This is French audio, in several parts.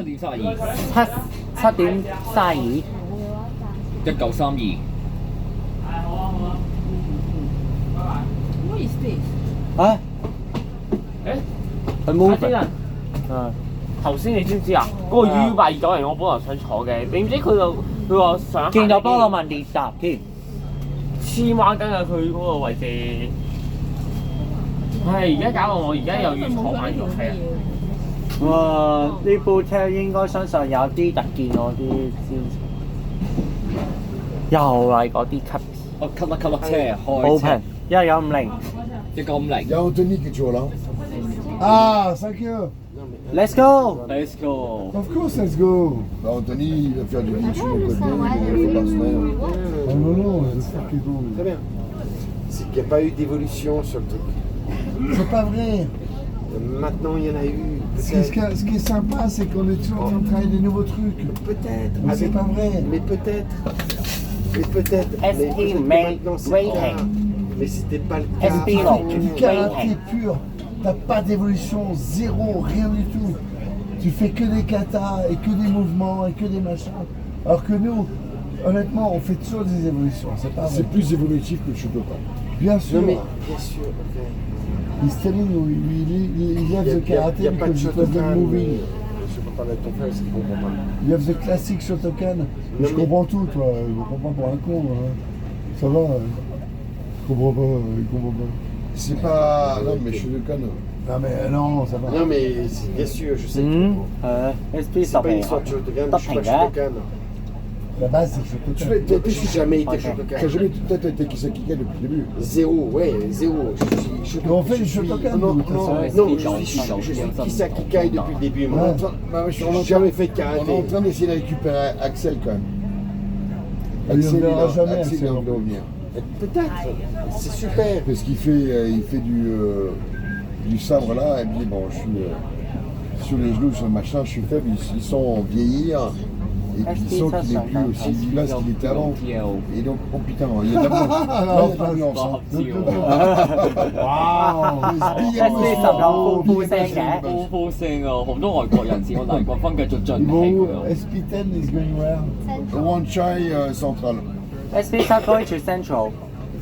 7.32 1932 What is this? 啊？佢 move 先啊！啊！頭先你知唔知啊？嗰個 U829我本來想坐嘅，點知佢話想見到菠蘿文練習添。黐孖筋啊！佢嗰個位置，係而家搞到我而家又要坐翻咗係啊！哇！呢部車應該身上有啲特件嗰啲先，又係嗰啲級哦，級乜車開 open 1950。1950 Il y a Anthony qui est toujours là. Ah, 5 heures. Let's go! Let's go Of course, let's go. Bah, Anthony, il va faire du vinci de côté, une fois par semaine. Oh non, non, j'espère qu'ils vont. Très bien. C'est qu'il n'y a pas eu d'évolution sur le truc. C'est pas vrai. Maintenant, il y en a eu. Ce qui est sympa, c'est qu'on est toujours en train de travailler des nouveaux trucs. Peut-être. Mais c'est pas vrai. Mais peut-être. Mais peut-être. SP Mais maintenant, c'est rating. le cas. Mais c'était pas le cas. SP C'est du karaté pur. T'as pas d'évolution, zéro, rien du tout. Tu fais que des katas et que des mouvements et que des machins. Alors que nous, honnêtement, on fait toujours des évolutions. C'est pas vrai. C'est plus évolutif que le Shotokan. Bien sûr. Non mais bien sûr. Ok. He's telling you, he loves the Il y a karate pas de because it was Shotokan. the movie. Je peux parler avec ton frère, c'est qu'il comprend pas. You have the classic Shotokan. Non, Je mais- comprends tout, toi. Je me comprends pour un con. Hein. Ça va. Je comprends pas. Je comprends pas. C'est pas. Non, mais Shotokan. Non mais non, ça va. Non mais bien sûr, je sais. SP C'est pas une 10 histoire de Shotokan, 得 je suis 平 pas 嘅。 Shotokan. La base, c'est Tu Shotokan. fais- t'as- J'ai jamais été Ok. Shotokan. T'as jamais toi, t'as été Kisakika depuis le début. Zéro, ouais, zéro. Je suis On fait je du suis- Shotokan, Non, nous, de toute façon. non, je suis Kisakikai depuis le début. Moi. Ouais. Bah, je suis en J'ai train- jamais fait de On est en karaté. train d'essayer de récupérer Axel quand même. Il ne reviendra a- jamais, Axel, il a Axel. envie de revenir. Peut-être, c'est super. Parce qu'il fait, il fait du sabre là, et puis bon, je suis sur les genoux, sur le machin, je suis faible, ils sont vieillir, et puis ils sentent qu'il n'est plus aussi vivace qu'il était avant. Et donc, oh putain, il y a de l'ambulance. Waouh. SP 10有呼聲嘅。高呼聲啊！好多外國人自我大國分繼續進Ils vont où?興 SP10 is going where? One Chai Central. SP 10 going to Central。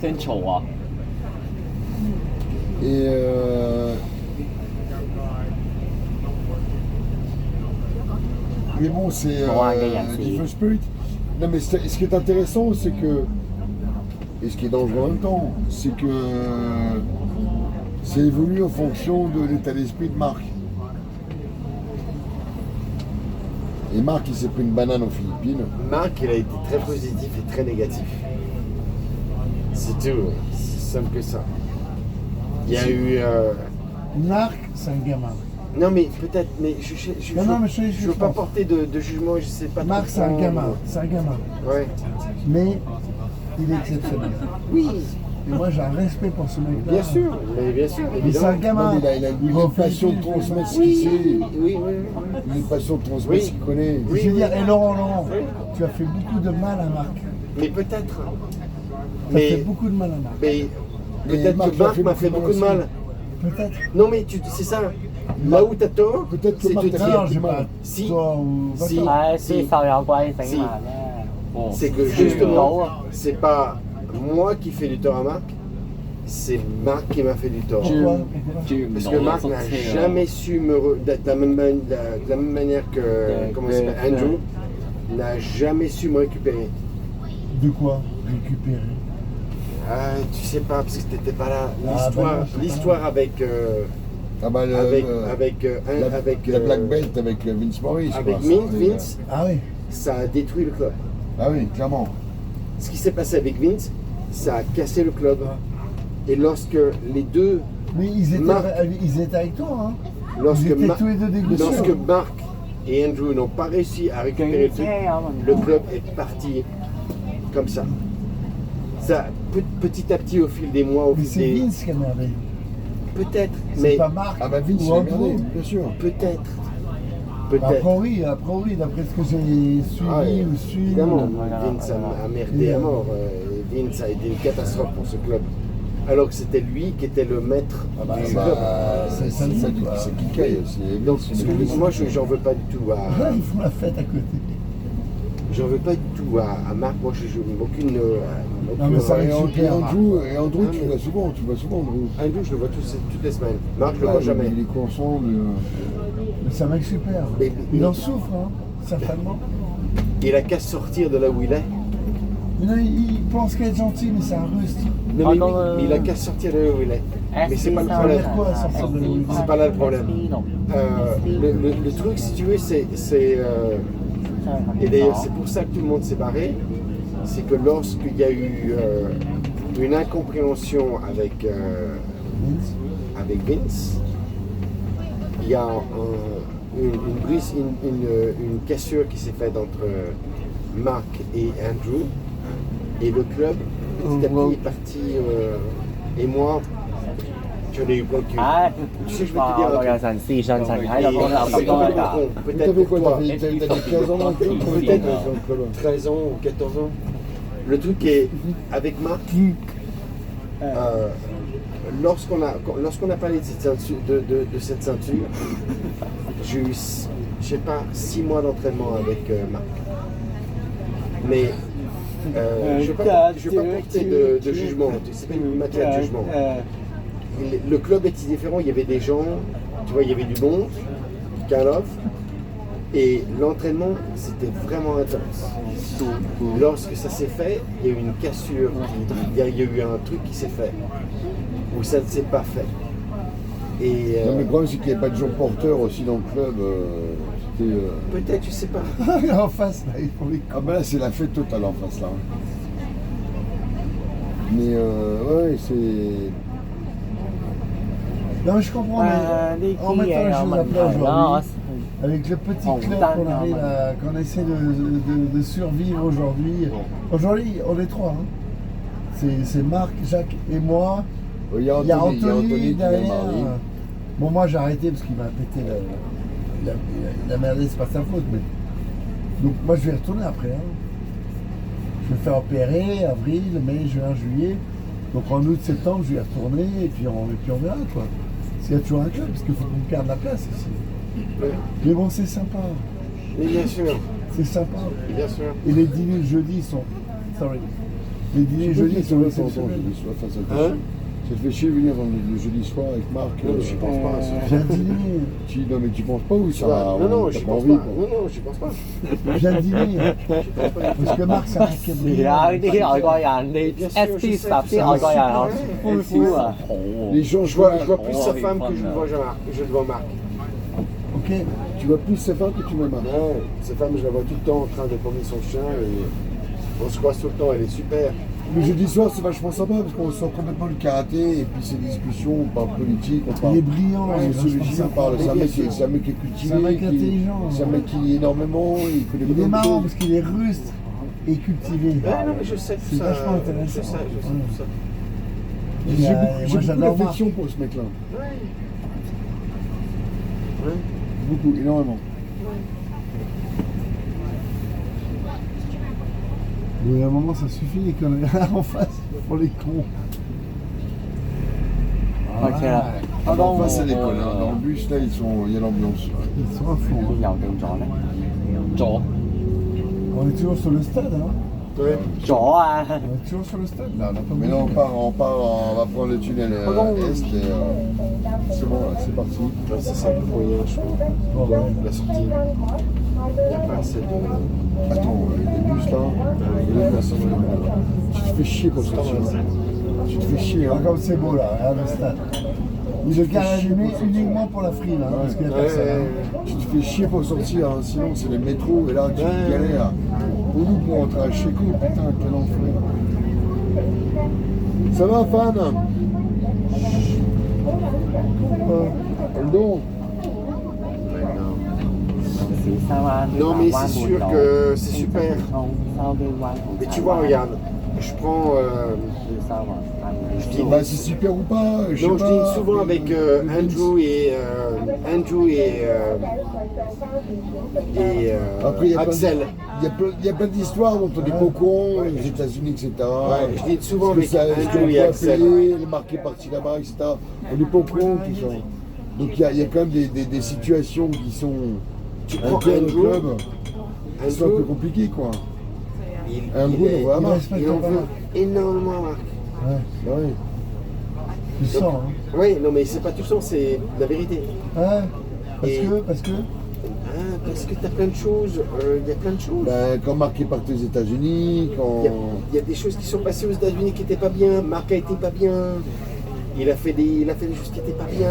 Central 啊！ Et mais bon, c'est Bon, un gars, c'est- Different Spirit. Non, mais ce qui est intéressant, c'est que, et ce qui est dangereux en même temps, c'est que ça évolue en fonction de l'état d'esprit de Marc. Et Marc, il s'est pris une banane aux Philippines. Marc, il a été très positif et très négatif. C'est tout, c'est simple que ça. Il y a eu. Marc, c'est un gamin. Non, mais peut-être, mais je Non, mais je veux pas pense. porter de jugement, je sais pas. Marc, c'est un trop gamin. prendre. C'est un gamin. Ouais. Mais il est exceptionnel. Oui, Et moi, j'ai un respect pour ce mec-là. bien sûr, mais bien sûr, Mais c'est un évidemment. gamin. Non, mais il a une passion de transmettre ce qu'il sait. Oui. Il a une passion de transmettre Oui. ce qu'il connaît. Et je veux dire, et Laurent, tu as fait beaucoup de mal à Marc. Mais peut-être. Tu as fait Mais, beaucoup de mal à Marc. mais peut-être Marc que m'a Marc fait m'a fait beaucoup beaucoup de de mal mal. Peut-être. Non, mais c'est ça. Là où t'as tort, Peut-être que c'est Marc te t'a Non, non, dire. j'ai pas. Si. Toi ou Si. toi. 唉，SP 10有鬼整埋咩？C'est que 算到 justement, 啊！ c'est pas moi qui fais du tort à Marc, c'est Marc qui m'a fait du tort. Pourquoi? 轉唔 Parce 到 que 啦 Marc 塞 n'a 車啊！ jamais su de la même manière que comment il s'appelle, Andrew n'a jamais su me récupérer. De quoi? Récupérer. Ah, tu sais pas parce que t'étais pas là. Ah, bah non, je sais L'histoire avec Ah bah, la Black Belt avec Vince Morris. avec quoi. Vince, Ah oui. ça a détruit le club. Ah oui, clairement. Ce qui s'est passé avec Vince, ça a cassé le club. Et lorsque les deux, Mais Marc. ils étaient avec toi, hein? lorsque, Ils étaient Ma- tous les deux dégoûtants. lorsque Marc et Andrew n'ont pas réussi à récupérer le truc, le club est parti comme ça. Ça, petit à petit, au fil des mois, au Mais fil c'est des... Vince qui a merdé. Peut-être, C'est mais pas Marc. Ah bah Vince, ou il a Andrew. merdé, bien sûr. peut-être. Après Peut-être. oui, d'après ce que j'ai suivi Ah ouais, ou su. évidemment, Voilà, Vince voilà. a merdé à mort. Vince a été une catastrophe pour ce club. alors que c'était lui qui était le maître Ah bah, du ça, club. c'est samedi, quoi. C'est Kikaï, c'est Donc moi j'en veux pas du tout à Ils font la fête à côté. j'en veux pas du tout à Marc. Moi je joue aucune Non, mais ça va Et être super. Andrew, Ah, tu mais- vas souvent, Andrew. Andrew je le vois toutes les semaines. Marc je le Ouais, vois jamais. Il est conscient, Mais c'est un mec super. Mais- Il en souffre, hein, certainement. Il a qu'à sortir de là où il est. Mais non, il pense qu'être gentil, mais c'est un rustre. Non, mais, Attends, il a qu'à sortir de là où il est. Mais c'est pas le problème. Quoi, sortir de là où il est? C'est pas là le problème. Le truc, si tu veux, c'est et d'ailleurs c'est pour ça que tout le monde s'est barré, c'est que lorsqu'il y a eu une incompréhension avec Vince, il y a une cassure qui s'est faite entre Marc et Andrew, et le club petit à petit est parti, et moi j'en ai eu plein de cul. 唉， Tu sais, je vais te 哇！ dire un 我 truc. 有陣時信情喺度 Et 講得 c'est 咁多 complètement 㗎。 con. T'avais Peut-être quoi? pour toi, T'avais 15 ans dans le club? Peut-être 13 ans ou 14 ans. Le truc est, avec Marc, lorsqu'on a parlé de cette ceinture, j'ai eu, je sais pas, 6 mois d'entraînement avec Marc. Mais je ne vais pas porter de jugement, c'est pas une matière de jugement. Le club était différent, il y avait des gens, tu vois, il y avait du monde, Karlov, et l'entraînement c'était vraiment intense. Lorsque ça s'est fait, il y a eu une cassure, il y a eu un truc qui s'est fait, où ça ne s'est pas fait. Et Non, mais le problème, c'est qu'il n'y avait pas de gens porteurs aussi dans le club. C'était. peut-être, je sais pas. En face, là, ils font les Ah, ben là, c'est la fête totale en face, là. Mais, ouais, c'est. Non, mais je comprends, 誒 mais 呢 en 啲 mettant 嘢 les 有 choses 問 à 題 plat 啦，我 aujourd'hui, avec le petit On club donne qu'on arrive qu'on essaie de survivre aujourd'hui. Aujourd'hui, on est trois. Hein. C'est Marc, Jacques et moi. Il y a Il y a Anthony Anthony qui vient derrière. marier. Bon, moi j'ai arrêté parce qu'il m'a pété il a merdé, c'est pas sa faute. Mais... Donc moi je vais retourner après. Hein. Je vais me faire opérer avril, mai, juin, juillet. Donc en août, septembre, je vais y retourner et puis on verra quoi. S'il y a toujours un club, parce qu'il faut qu'on garde la place ici. Ouais. Mais bon, c'est sympa. Mais bien sûr, C'est sympa. bien sûr. Et les dîners le jeudi sont. Sorry. Les dîners le jeudi sont exceptionnels. jeudi soir face à Hein? toi. Ça te fait chier de venir le jeudi soir avec Marc. Non, je pense pas à ça. J'ai un dîner. Non, mais tu penses pas ou ça va? Non, t'as j'y pas pense envie, pas. quoi. Non, j'y pense pas. J'ai un dîner. Parce que Marc, c'est un mec qui a 係 brillé. 啊！呢啲外國人，你 SD 10啲外國人好歡呼啊！ Les gens, Je vois plus sa femme que je ne vois Marc. Je vois Marc. Ok. Tu vois plus sa femme que tu vois Marc. Non, sa femme, je la vois tout le temps en train de promener son chien et on se croise tout le temps, elle est super. Le jeudi soir, c'est vachement sympa parce qu'on sort complètement du karaté et puis c'est des discussions, on parle politique, on parle. Il est brillant. Ouais, il est celui-ci, vachement on parle. sympa. C'est un mec qui est cultivé. C'est un mec qui- intelligent. C'est un mec qui lit énormément, il fait des Il est bonnes marrant choses. parce qu'il est rustre et cultivé. Ah non, mais je sais tout C'est ça. vachement Je intéressant. sais tout ça. Et, J'ai moi, beaucoup j'adore Marc. d'affection pour ce mec-là. Ouais. Beaucoup, énormément. Oui, à un moment, ça suffit les conneries en face pour les cons. OK 啦， En face, c'est l'école. Hein. Dans le bus, là, il y a l'ambiance. Ils sont à fond. 已經 Hein. 又定咗咧，咗 On est toujours sur le stade. Hein. Ouais. 咗啊！ On est toujours sur le stade. Là, on a pas Mais là, bougé. on va prendre le tunnel est et c'est bon, là, c'est parti. Ouais, ça c'est un peu moyen, je trouve. Bon, ouais. La sortie. Il n'y a pas assez de. Attends, les bus là, il y a personne. Tu te fais chier pour sortir. Tu te fais chier, hein. Ah, comme c'est beau là, regarde le stade. Il le garde allumé uniquement pour la frime, hein, parce qu'il n'y a personne. Hein. Tu te fais chier pour sortir, hein. Sinon c'est les métros et là tu galères. Pour nous pour rentrer à Checo, putain, quel enfer. Ça va, fan? Pardon. Non, mais c'est sûr que c'est super. Mais tu vois, regarde, je prends. Je dis, Bah c'est super ou pas? Je sais non, je pas. dis souvent avec Andrew et Après, il y a Axel. Il il y a plein d'histoires dont on n'est pas au courant, les États-Unis, etc. Ouais, je dis souvent Ce que avec ça, ce Andrew qu'on et peut Axel. appeler, le marqué parti là-bas, etc. On n'est pas au courant de tout ça. Donc il y a quand même des situations qui sont Tu prends internes au Andrew, club, qui sont un peu Andrew, compliquées, quoi. il, Andrew, il est- on voit la il marque. respecte il en pas. veut énormément, Marc. Ouais, Bah oui. tu sens, hein. Oui, non, mais c'est pas tout ça, c'est la vérité. Ouais. Et- Parce que Ah, parce que t'as plein de choses, il y a plein de choses. Ben, quand Marc est parti aux États-Unis, quand. Il y a des choses qui sont passées aux États-Unis qui n'étaient pas bien. Marc a été pas bien. Il a fait des choses qui n'étaient pas bien.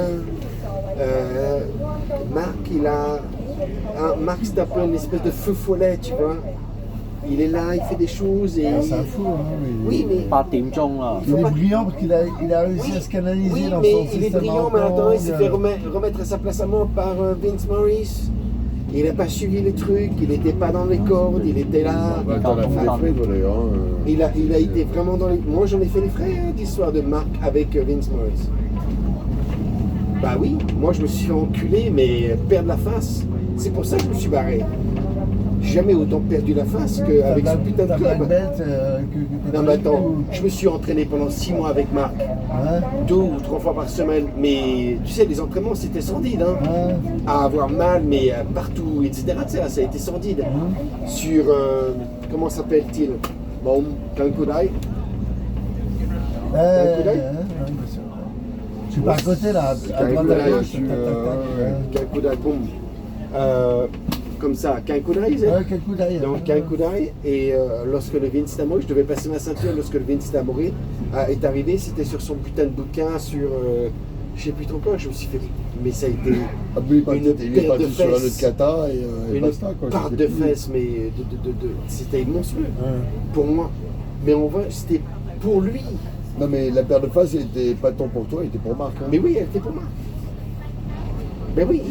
Marc, c'est un peu une espèce de feu follet, tu vois. Il est là, il fait des choses et. c'est un fou, hein, mais Oui, mais. 8點鐘啦。il est brillant parce qu'il a réussi à se canaliser Oui, dans mais son il est système. brillant, mais Hong attends, il s'est Kong, fait remettre à sa place à mort par Vince Morris. Il n'a pas suivi les trucs, il n'était pas dans les cordes, il était là. Bah, t'en as fait des frais, toi, d'ailleurs. Hein. Il a été vraiment dans les. Moi, j'en ai fait les frais d'histoire de Marc avec Vince Morris. Bah oui, moi, je me suis fait enculer, mais perdre la face. C'est pour ça que je me suis barré. J'ai jamais autant perdu la face qu'avec ce putain de T'as black club. belt que Non, mais attends, je me suis entraîné pendant 6 mois avec Marc, Ouais, 2 ou 3 fois par semaine. Mais tu sais, les entraînements, c'était sordide, hein. ouais. À avoir mal, mais partout, etc. Tu sais, ça a été sordide. Sur, comment s'appelle-t-il? Bon, Kankodai. Ouais, coup d'œil bien sûr. Je suis pas à côté là, à droite à gauche, tac, tac, tac. Kankodai, boum. Comme ça, Kankodai, c'est? Ouais, quel coup d'œil. Donc Kankodai, et lorsque le Vince Tamori, je devais passer ma ceinture, lorsque le Vince Tamori est arrivé, c'était sur son putain de bouquin, sur, je sais plus trop quoi, je me suis fait, mais ça a été Ah, mais il est paire parti de sur un autre fesses. kata et une basta, quoi. part C'était de plus- fesses, mais c'était monstrueux Ouais. pour moi. Mais on voit, c'était pour lui. Non, mais la paire de face, elle était pas tant pour toi, elle était pour Marc. Hein. Mais oui, elle était pour moi. Mais oui.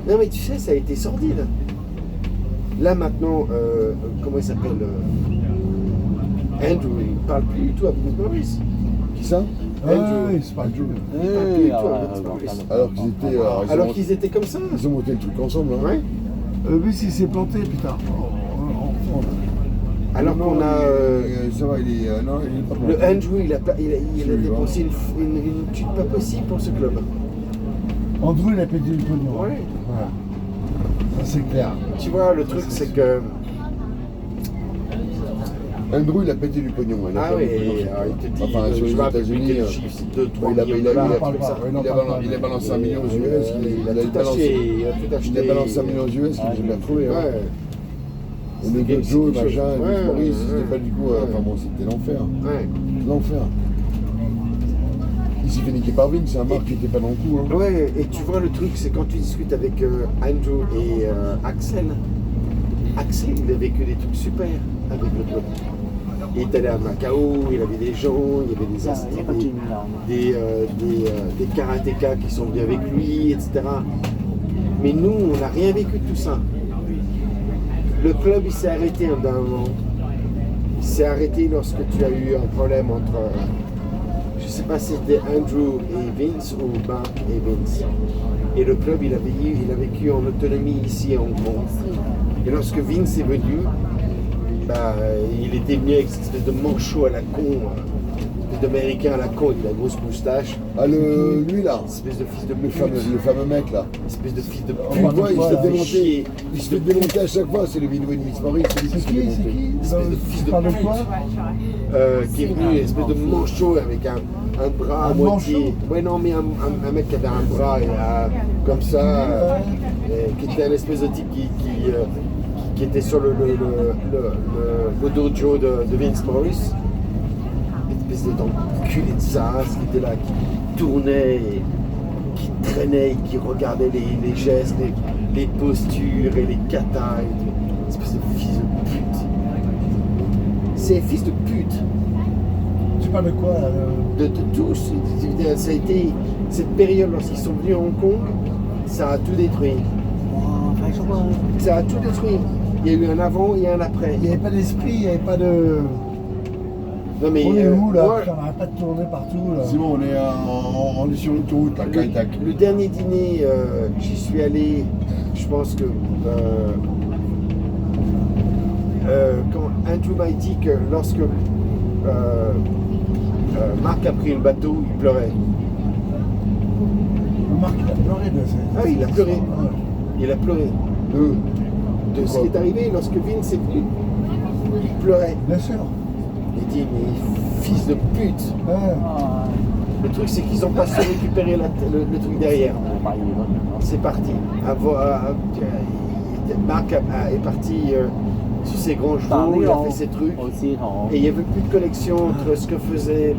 Non mais tu sais, ça a été sordide. Là maintenant, comment il s'appelle Andrew, il parle plus du tout à Vince Morris. Qui ça Ouais, Andrew. ouais, c'est pas Andrew. Il parle plus du tout à Vince Morris. Alors qu'ils étaient. Alors qu'ils étaient comme ça. Ils ont monté le truc ensemble. Hein. Ouais. Lui, s'il s'est planté, putain. Alors Non, qu'on a ça va, il est. Non, il est pas le planté. Andrew, il a dépensé une thune pas possible pour ce club. Andrew, il a pété le pognon. Ouais. Ça, c'est clair. Tu vois, le truc c'est que. Andrew, il a pété du pognon. Il a Ah perdu oui, du pognon, c'est il te clair. dit, Enfin, sur je les me rappelle plus États-Unis. quel chiffre, c'est 2-3 il a- millions il de a- dollars, il a- un truc comme ça. Il a balancé 1 million aux US. Il a tout acheté, il a tout acheté. Il a balancé 1 million aux US qu'il j'ai bien trouvé. Hein. Ouais. Et le quelque Joe, chose. machin, Ouais, Vince Morris, ouais. c'était pas du coup. Enfin bon, c'était l'enfer. Ouais. L'enfer. Il s'est fait niquer par Vince, c'est un Marc qui était pas dans le coup. Hein. Ouais, et tu vois le truc, c'est quand tu discutes avec Andrew et Axel, Axel, il a vécu des trucs super avec le club. Il est allé à Macao, il avait des gens, il y avait des 一個轉右。des karatékas qui sont venus avec lui, etc. Mais nous, on n'a rien vécu de tout ça. Le club, il s'est arrêté d'un moment. Il s'est arrêté lorsque tu as eu un problème entre, je sais pas si c'était Andrew et Vince ou Mark et Vince. Et le club, il a vécu en autonomie ici à Hong Kong. Et lorsque Vince est venu, bah, il était venu avec cette espèce de manchot à la con, une espèce d'américain à la con, avec la grosse moustache, Ah, lui là, une espèce de fils de le fameux mec là. une espèce de fils de Tu le vois, il se fait démonter. chier. Il se fait démonter à chaque fois, c'est le vidéo de Miss Morris, c'est lui qui C'est se fait qui? démonter. C'est qui? Espèce de fils Tu de parles de pute. quoi? Qui est venu, une espèce de manchot avec un bras à Un moitié. manchot? Ouais, non, mais un mec qui avait un bras comme ça, qui était un espèce de type qui était sur le dojo de Vince Morris. Une espèce d'enculé de ça, qui était là, qui tournait, et qui traînait, et qui regardait les gestes, les postures et les katas. Et tout. Une espèce de fils de pute. C'est un fils de pute. Tu parles de quoi là, De tous. Ça a été cette période lorsqu'ils sont venus à Hong Kong, ça a tout détruit. Ça a tout détruit. Il y a eu un avant et un après. Il n'y avait pas d'esprit, il n'y avait pas de. Non mais On est où là? moi, Putain, on n'arrête pas de tourner partout là. C'est bon, on est sur l'autoroute là, Kai-Tak. le dernier dîner, j'y suis allé, je pense que quand Andrew m'a dit que lorsque Marc a pris le bateau, il pleurait. Marc, il a pleuré de ça. Ah oui, il a pleuré. Ouais. Il a pleuré. De ce qui est arrivé lorsque Vince est venu. Il pleurait. Bien sûr. Il dit, mais fils de pute. Ouais. Le truc, c'est qu'ils n'ont pas su récupérer le truc derrière. C'est parti. Marc est parti sur ses grands chevaux, il a fait ses trucs. 好似同 Et il n'y avait plus de connexion entre ce que faisait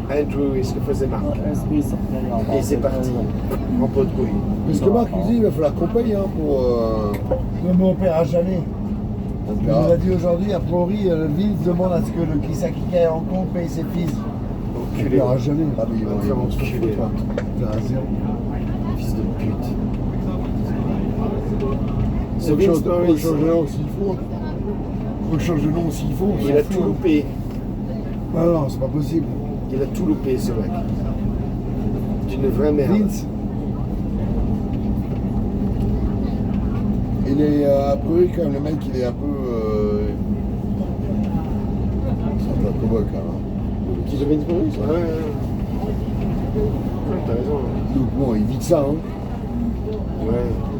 Andrew et ce que faisait Marc. SB 11一樣。 Et c'est parti. En pot de couille. Parce que Marc lui dit, il va falloir qu'on paye hein, pour. Non, mais on paiera jamais. On Il paiera. nous a dit aujourd'hui, a priori, Vince demande à ce que le Kisaki en compte paye ses fils. On Enculé. paiera jamais. Ah, mais ils vont se Enculé. foutre, hein. On paiera zéro. Fils de pute. Ce On Vince change de Morris, nom s'il faut. On change de nom s'il faut. on il s'en a fout, tout hein. loupé. Non, non, c'est pas possible. Il a tout loupé, ce mec. D'une vraie merde. Vince, Il est a priori quand même le mec il est un peu. C'est un peu un cowboy quand même. Hein. Qui de Vince Morris? Ouais, ouais. Ouais, t'as raison. Hein. Donc bon, il vit de ça. Hein. Ouais.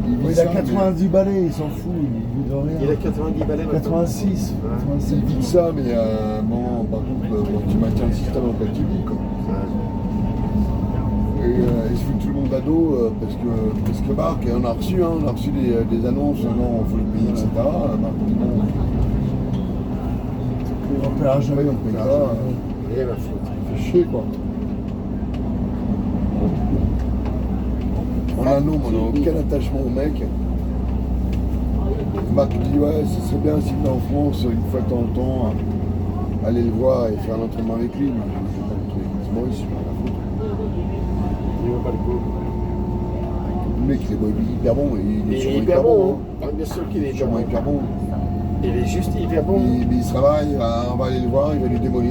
Il vit il ça, a 90 balais, il s'en fout, il vit de rien. Il a 90 balais maintenant. 86, Ouais. 87. Il vit de ça, mais bon, par contre, bon, tu maintiens le système dans lequel tu vis. Quoi. Et il se fout tout le monde à dos parce que Marc, on a reçu des annonces, non, il faut le payer, etc. Marc dit non, On paiera jamais, on paye pas. Rien à foutre. Fait chier quoi. On a un nom, on n'a aucun attachement au mec. Marc dit ouais, ce serait bien s'il venait en France une fois de temps en temps, aller le voir et faire un entraînement avec lui. Mais je sais pas le truc. C'est Maurice, je sais pas la foutre. Il vaut pas le coup. Le mec il est hyper bon, il Il est est sûrement hyper bon. Hein. Ouais, bien sûr qu'il est hyper Sûrement bon. hyper bon. Il est juste hyper bon. Mais il se travaille, on va aller le voir, il va lui démolir.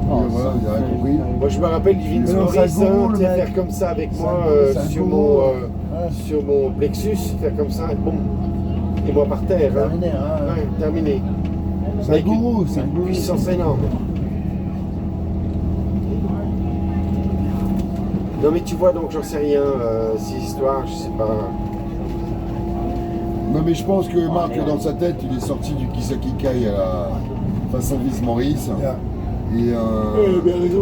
Et voilà, il a rien compris. Moi, je me rappelle du Vince Mais non, Morris, c'est un gourou, le tu sais, mec. faire comme ça avec C'est moi un sur, gourou. mon, Ouais. sur mon plexus, faire comme ça, boum. Et moi par terre. Hein. Terminé, hein. Ouais, terminé. C'est un Avec gourou, c'est un une gourou. puissance énorme. Non mais tu vois, donc j'en sais rien, ces histoires, je sais pas. Non mais je pense que Marc dans sa tête il est sorti du Kisaki Kai à la façon Vince Maurice. Yeah. Et, bien raison.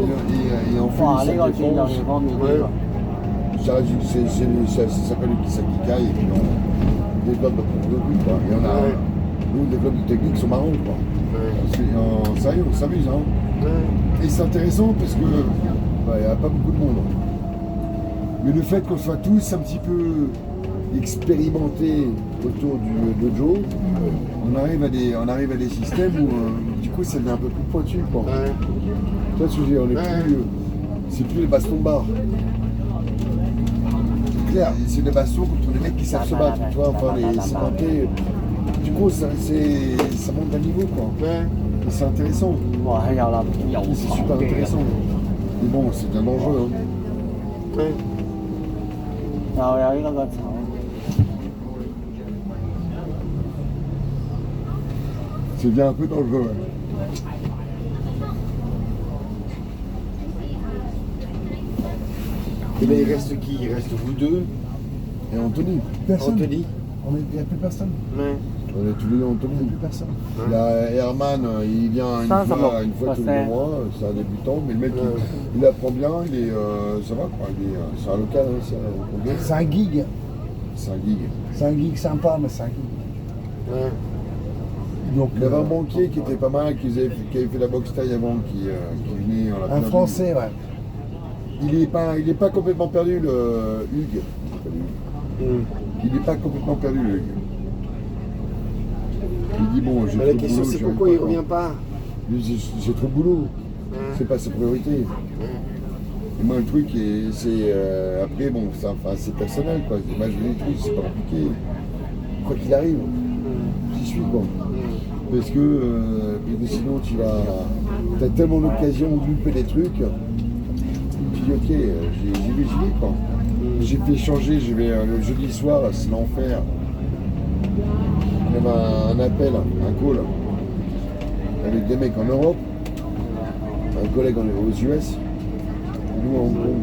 et en fait 哇！ il 呢個戰鬥型方面呢個 ça s'appelle le Kisaki Kai et puis on développe notre propre truc quoi. Et on a, Ouais. nous on développe des techniques qui sont marrantes quoi. Ouais. Sérieux, on s'amuse hein. Ouais. Et c'est intéressant parce que il n'y a pas beaucoup de monde. Mais le fait qu'on soit tous un petit peu expérimentés autour du dojo, on arrive à des systèmes où du coup ça devient un peu plus pointu quoi. Ouais. Tu vois ce que je veux dire, on est Ouais. plus, c'est plus les bastons de bar. C'est clair, c'est des bastons contre les mecs qui savent se battre, tu vois, enfin les sédentés. Du coup ça monte d'un niveau quoi. Ouais. Et c'est intéressant. 哇！係有啦，有 Et c'est super intéressant. Mais bon, c'est bien dangereux. Hein. Ouais. 有呢個個醜。 C'est bien un peu dangereux. Ouais. Et là il reste qui? Il reste vous deux, Et Anthony, Personne. Anthony. Il n'y a plus personne. Ouais. on est tous les deux Il n'y a Anthony. plus personne. Il y a Herman, il vient une Ça fois va. tous Ça, les c'est- mois, c'est un débutant, mais le mec Ouais. il apprend bien, il est, ça va quoi, c'est un local, hein, c'est C'est un gig. c'est un gig. C'est un gig sympa, mais c'est un gig. Ouais. Donc, Il y avait un banquier qui était pas mal, qui avait fait la boxe taille avant, qui venait, on l'a un perdu. Français, ouais. Il est pas complètement perdu le Hugues. Mm. Il n'est pas complètement perdu le Hugues. Il dit bon, j'ai Mais trop la de question boulot, c'est j'y pourquoi arrive il pas, revient pas? J'ai trop de boulot. Ouais. C'est pas sa priorité. Et moi, le truc, c'est. Après, bon, c'est personnel, quoi. Moi, je dis des trucs, c'est pas compliqué. Quoi qu'il arrive, j'y suis, quoi. Parce que sinon, t'as tellement l'occasion de louper des trucs. Tu dis, ok, j'y vais, quoi. J'ai fait changer, le jeudi soir, c'est l'enfer. il y avait un appel, un call, avec des mecs en Europe, un collègue aux US, et nous à Hong Kong.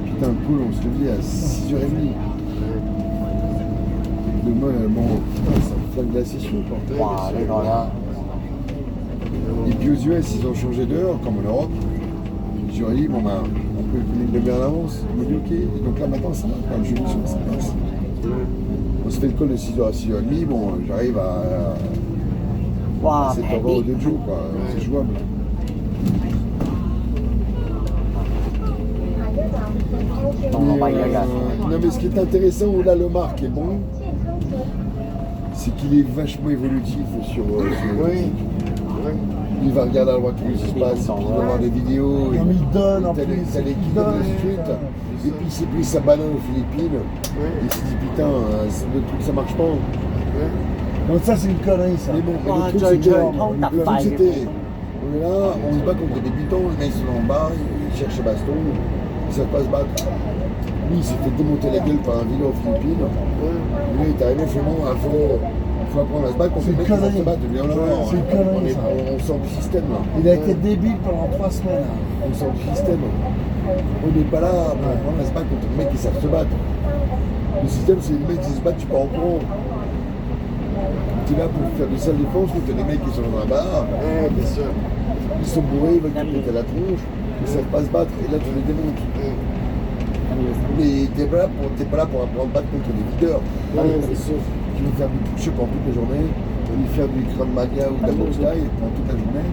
Putain, le call, on se levait à 6h30. Le mal, bon, putain, ça me flingue la session, quoi. Wow, les gars là. Et puis aux US, ils ont changé d'heure, comme en Europe. Je leur ai dit, bon ben, on peut venir une demi-heure à l'avance. Ils m'ont dit, ok. Et donc là, maintenant, ça va, quand le jeudi soir, ça passe. On se fait le call de 6h à 6h30, bon, j'arrive à Wow, 7h20 au dojo, quoi. C'est jouable. Non, mais ce qui est intéressant, où là, le marque est bon, c'est qu'il est vachement évolutif sur Oui. Il va regarder à droite tout ce qui se passe, il va voir des vidéos. Comme il donne en T'as plus. l'équipe il de donne. street. Et puis il s'est pris sa banane aux Philippines. Et il s'est dit putain, le truc ça marche pas. Donc ça, c'est une connerie, ça. Mais bon, mais Ah, le truc Joy, c'était. Joy, Le Tom, truc t'as c'était. On est là, on se bat contre des débutants, les mecs sont en bas, ils cherchent le baston, ils savent pas se battre. Lui il s'est fait démonter la gueule par un vidéo aux Philippines. Lui il est arrivé, fait bon, il faut apprendre à se battre contre C'est les mecs une qui savent se connerie. battre. Viens, on va voir. C'est une connerie, ça. On sort du système là. Il a été débile pendant 3 semaines. hein. On sort du système. On n'est pas là pour apprendre à se battre contre les mecs qui savent se battre. Le système, c'est les mecs qui se battent, tu pars en courant. Tu es là pour faire de sale défense contre les mecs qui sont dans un bar. Ouais, bien sûr. Ils sont bourrés, ils veulent te péter la tronche. Ils ne savent pas se battre. Et là, tu les démontes. Mais t'es pas là pour apprendre à te battre contre des leaders. Ouais, c'est sûr. Qui vont faire du push-up pendant toute la journée, qui vont faire du Krav Maga ou de la boxe taille pendant toute la journée,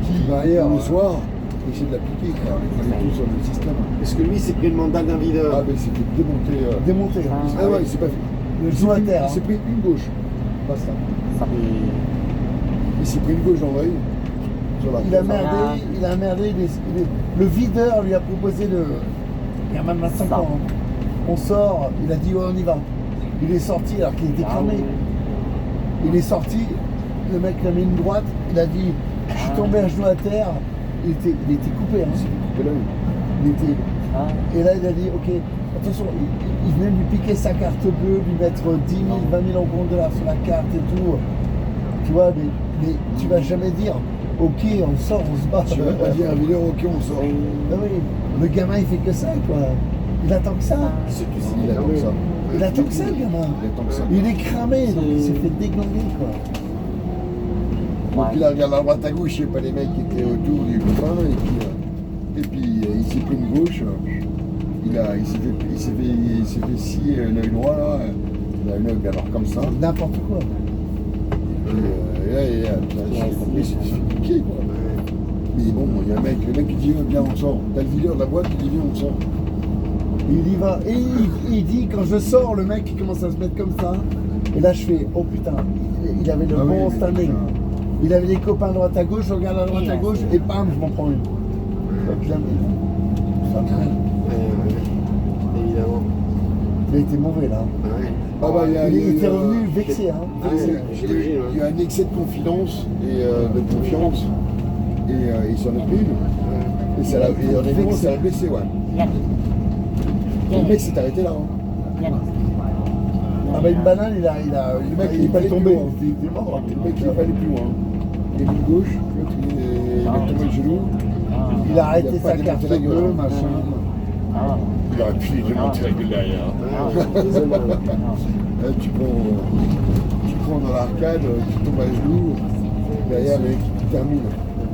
qui D'ailleurs, le soir essaient de l'appliquer. On est tous sur le système. Parce que lui, c'est pris le mandat d'un videur. Ah, mais il s'est fait démonter. Démonté. Ah ouais, il s'est pas fait. Le genou à terre. Il s'est pris une gauche. Basta. Ça fait... Il s'est pris une gauche dans l'œil. Sur la Il a tête. merdé. Le videur lui a proposé de. Il y a même 25 Ça. ans. hein. On sort, il a dit ouais, on y va. Il est sorti alors qu'il était cramé. Il est sorti, le mec lui a mis une droite, il a dit je suis tombé à genoux à terre. Il était coupé. Hein. Coupé l'œil. Il était. Ah. Et là il a dit ok, attention, il venait lui piquer sa carte bleue, lui mettre 10 000, 20 000 en compte $ sur la carte et tout. Tu vois, mais tu vas jamais dire ok, on sort, on se bat. Tu vas pas dire à vidéo, ok, on sort. Ah oui, le gamin il fait que ça quoi. Il attend que ça. Il attend que ça. Il attend que ça le gamin. Il attend que ça. Il est cramé, donc il s'est fait déglinguer quoi. Donc il a regardé à droite à gauche, je sais pas les mecs qui étaient autour du copain, et puis il s'est pris une gauche, il s'est fait scier l'œil droit là, il a un œil alors comme ça, N'importe quoi. et là j'ai compris, c'est compliqué quoi. Mais bon, il y a un mec, le mec qui dit viens on sort, t'as le videur de la boîte qui dit viens on sort. Il y va. Et il dit quand je sors, le mec il commence à se mettre comme ça. Et là je fais oh putain, il avait le Ah oui, bon mais standing. putain. Il avait des copains à droite à gauche, je regarde à droite à gauche et bam, je m'en prends une. Donc là, ça craint. Évidemment. Il a été mauvais là. Ouais. Ah bah, Il était revenu vexé. Hein. Vexé. J'imagine, ouais. Il y a un excès de confidence et de confiance, et il s'en est pris une. Et ça l'a honnêtement, ça l'a blessé, ouais. Le mec s'est arrêté là. Hein. Ah bah une banane, il est pas tombé. Il était Le mort. mec il est pas allé plus loin. Il est mis gauche, l'autre il a tombé le genou. Il a arrêté Il a pas sa démonté carte la gueule. bleue, machin. Ah. Il aurait pu démonter la gueule derrière. Là, tu prends dans l'arcade, tu tombes à genoux, derrière le mec qui termine.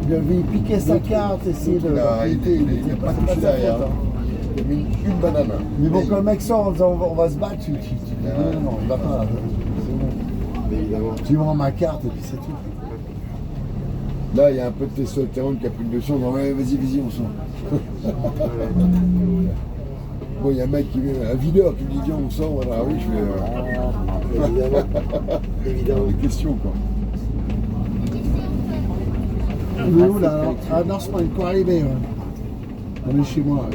Il avait piqué sa carte, essayé de. Il a pas touché derrière. Il a mis une banane. Mais bon, quand le mec sort en disant on va se battre, tu dis non, il va pas. Évidemment. Tu vends ma carte et puis c'est tout. Là, il y a un peu de testostérone qui a pris le dessus, on dit ouais, vas-y, on sort. Bon, il y a un mec qui vient, un videur qui me dit viens, on sort, voilà, oui, je fais. Évidemment. Évidemment. Des questions, quoi. Il est où là? Ah non, c'est pas une arrivé. On est chez moi.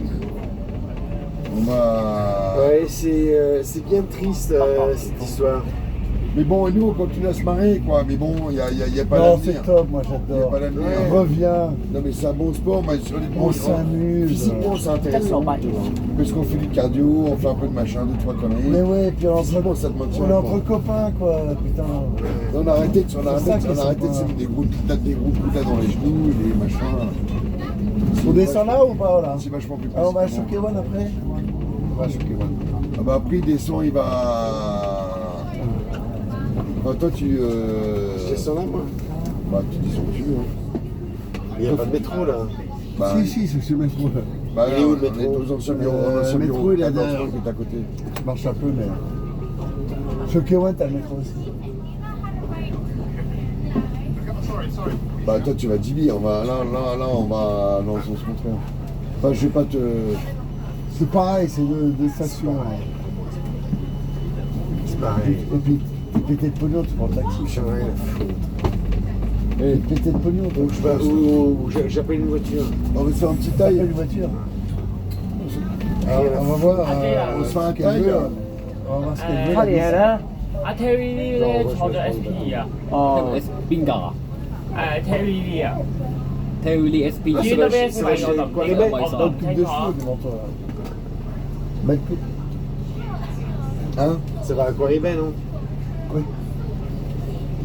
On m'a. Ouais, c'est bien triste cette histoire. Mais bon, et nous, on continue à se marrer, quoi. Mais bon, il n'y a pas Non, d'avenir. c'est top, moi Il n'y a j'adore. pas d'avenir. Reviens, Non, mais c'est un bon sport, mais honnêtement, on s'amuse. physiquement, c'est intéressant. Parce qu'on fait du cardio, on fait un peu de machin, 2-3 conneries. Mais ouais, puis on Physiquement, ça te maintient. est quoi. entre copains, quoi, putain. On a arrêté de C'est ça qui est se mettre sympa. des gros coups de dans les genoux, des machins. On descend là ou pas là? C'est vachement plus Ah, on va à facile. Chokewan après? On va à Chokewan. Ah bah après, il descend, il va. Enfin, toi, tu. Je descends là, moi. Bah, tu descends où tu veux. Hein. Il n'y a pas de métro, là. Bah, Si, c'est ce métro là. bah, Il est où, le on est métro dans un seul bureau. Dans un seul métro, bureau. il est Dans le derrière. centre qui est à côté. Je marche un peu, mais. Chokewan, t'as le métro aussi. Bah, toi, tu vas Dili. On va, là, on va dans le sens contraire. Enfin, je vais pas te. C'est pareil, c'est deux stations. Hein. C'est pareil. Et puis, t'es pété de pognon, tu prends le taxi. J'en ai rien à foutre. T'es pété de pognon, toi. J'appelle une voiture. On va se faire un petit T'as taille. une voiture. Alors, on va voir. on se fait un ce qu'elle taille, veut. là. On va voir ce qu'elle veut. 差嘢咧，阿 Terry Lee 咧坐咗 SP 啊，哦，邊架啊Terry Lee 啊， ？Terry Lee SB 至於 WS 位我就唔知啦，我唔 Coupe 清 de 楚。 cheveux devant toi. Bah, écoute, Hein? Ça va à Coribet, non? oui.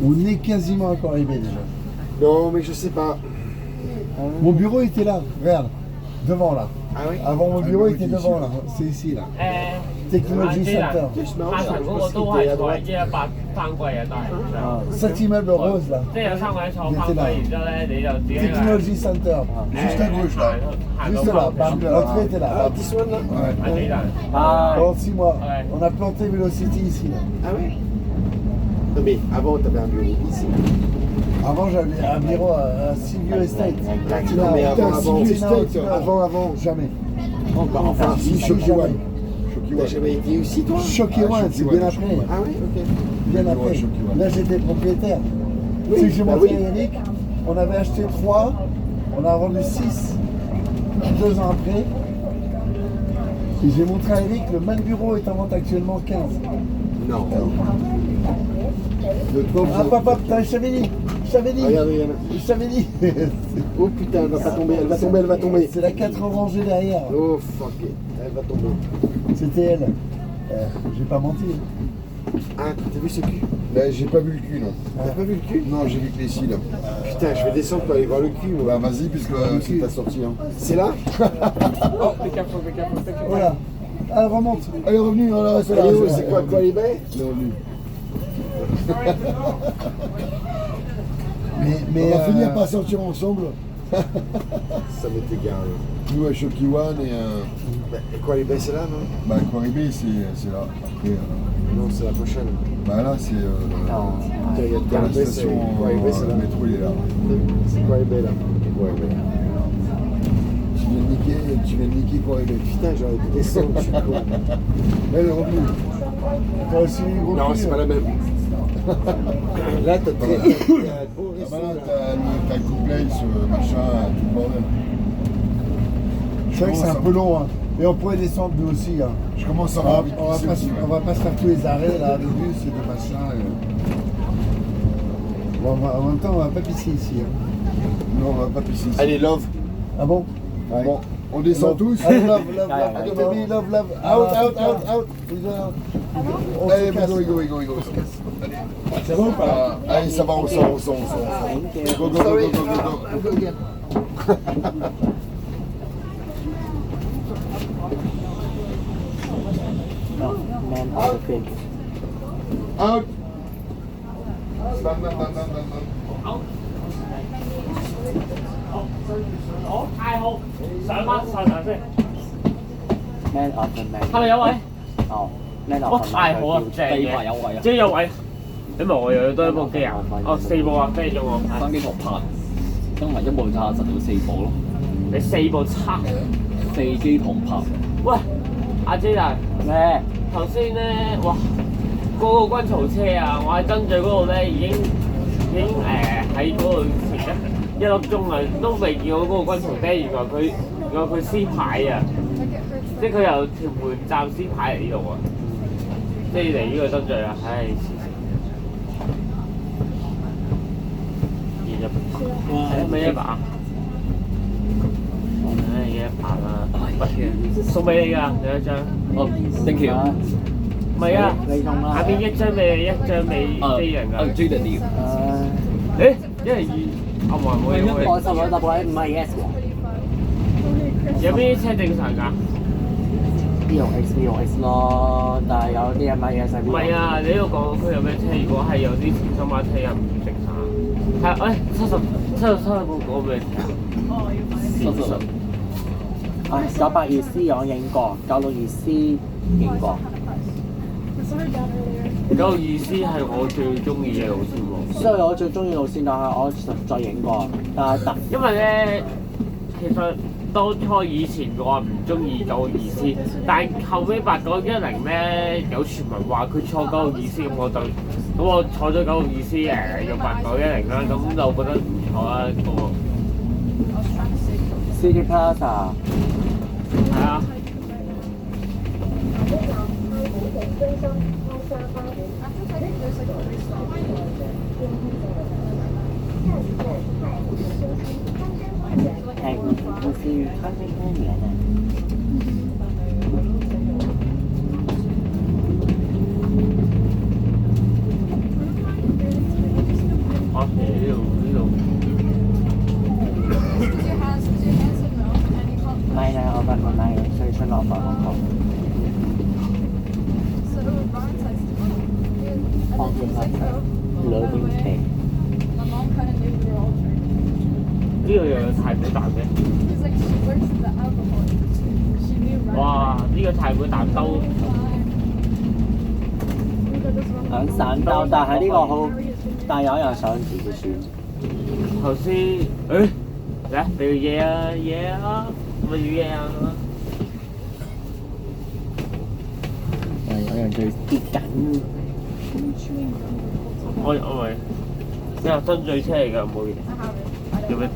On est quasiment encore arrivé déjà. Non, mais je sais pas. Mon bureau était là, regarde, devant là. Ah oui? Avant mon bureau bureau était était devant ici. là, c'est ici là. 誒， Technology Center. C'est marrant, 下 je 層嗰個 pense 都 qu'il était 係 à 坐 droite. 100季啊，都係。 Cet immeuble rose là. 即係有3個人坐翻歸，然之後咧你就自己 Technology Center. Juste à gauche, là. Juste là, bam, l'entrée était Ah, là. petit soin là? Ouais. 阿幾大？ Ah, Pendant 6 mois, Ouais. on a planté Velocity ici là. Ah oui? Non, mais avant, t'avais un bureau ici. Avant j'avais un bureau à Silvio Estate. Non, mais avant, avant, avant, jamais. enfin, Si, Si, Shokiwan. jamais. t'as Shokiwan. jamais été aussi, toi? Chokewan, c'est bien après. Chokewan. Ah oui, ok. Bien Ouais, après. Chokewan. Là j'étais propriétaire. Oui, C'est que j'ai bah montré oui. à Eric, on avait acheté 3, on a vendu 6 2 ans après. Et j'ai montré à Eric, le même bureau est en vente actuellement 15. Non. De toi, Ah papa, putain, je t'avais dit, Regarde, regarde. je t'avais dit. Oh putain, elle va pas tomber, elle va tomber, elle va tomber. C'est la 4 rangée derrière. Oh fuck it, elle va tomber. C'était elle. J'ai pas menti. Ah, t'as vu ce cul? Là, j'ai pas vu le cul, non. T'as pas vu le cul? Non, j'ai vu que les cils. Putain, je vais descendre pour aller voir le cul, moi. Bah, vas-y, puisque c'est ta sortie. Hein. C'est là? Voilà. Ah, remonte. Allez, revenu, on la reste là. Elle est où? C'est quoi, Coribet? Elle est revenue. Mais On va finir par sortir ensemble. Ça m'est égal. Nous à Shokiwan et Coribet, c'est là, non? bah, Coribé, c'est là. Après, Non, c'est la prochaine. bah là, c'est Putain, il y a dans la Coribet, c'est station, Coribet, c'est le là. métro, il est là. C'est Coribet, là. Coribet. Tu viens de niquer Coribé. Putain, j'aurais dû descendre, je suis con. Elle est revenue. t'as aussi les gros Non, culs. c'est pas la même. Là, t'as très. T'as un beau Ah resto, bah là, là. t'as le coup place, machin, tout le bordel. C'est vrai que c'est un peu long, hein. Et on pourrait descendre nous aussi, hein. Je commence à On va, avoir envie de on va pisser pas, aussi, on va pas se faire tous les arrêts là, de bus et de machin. Bon, en même temps, on va pas pisser ici. Hein. Non, on va pas pisser ici. Allez, love. Ah bon? Bon, on descend tous. Allez, love, love, Allez, love, allez. baby, love, love. Out, out, out, out. On se Allez, casse. go. Allez. C'est bon ou pas? Allez, ça va, on sort. Go, go. no, man of the film. Out. Done. 好，太好，上翻先。 Man of the man. 係咪有位？哦，Man 哇， of the 太好啊， man. 正第二排有嘅，位啊，即係有位。因為我又多一部機啊，哦4部啊，飛咗我。三機堂拍，因為一部差實要4部咯，你4部差。 4機堂拍。喂，阿 J 大，咩？頭先咧，哇，嗰個軍曹車啊，我喺真聚嗰度咧已經喺嗰度前1粒鐘啊，都未見到嗰個軍曹車，原來佢撕牌啊，即係佢由屯門站撕牌嚟呢度啊，即係嚟呢個真聚啊，唉，黐線！咪一把？唉，一把啦。喂，送俾你㗎，有一張。哦，thank you。唔係啊，你送啦。下邊一張俾你，一張俾 J 人㗎。 J 人點？誒，一係二，冇嘢。我12搭位唔係 yes 喎。有邊啲車正常㗎？ B6X 咯，但係有啲唔係 yes 係。唔係啊，你呢度港區有咩車？如果係有啲前心馬車又唔正常。係，70個俾你睇。982C 我影過，962C 影過。962C 係我最中意嘅路線喎。所以我最中意路線，但係我實在影過，但係因為咧，其實當初以前我唔中意962C，但後尾8910咧有傳聞話佢錯962C，咁我坐咗962C 用8910啦，咁就覺得唔錯啦嗰個。City Plaza 係啊。係好似咖啡廳嚟嘅。啊！呢度。買啦，我份買最出落飯嗰個。放片啦，兩點期。呢個又有太古蛋嘅。哇！呢個太古蛋兜響散兜，但係呢個好，但有人想自己選。頭先嚟俾個嘢啊，乜嘢啊？有人最跌緊。我咪，你話真醉車嚟㗎，冇嘢。有咩？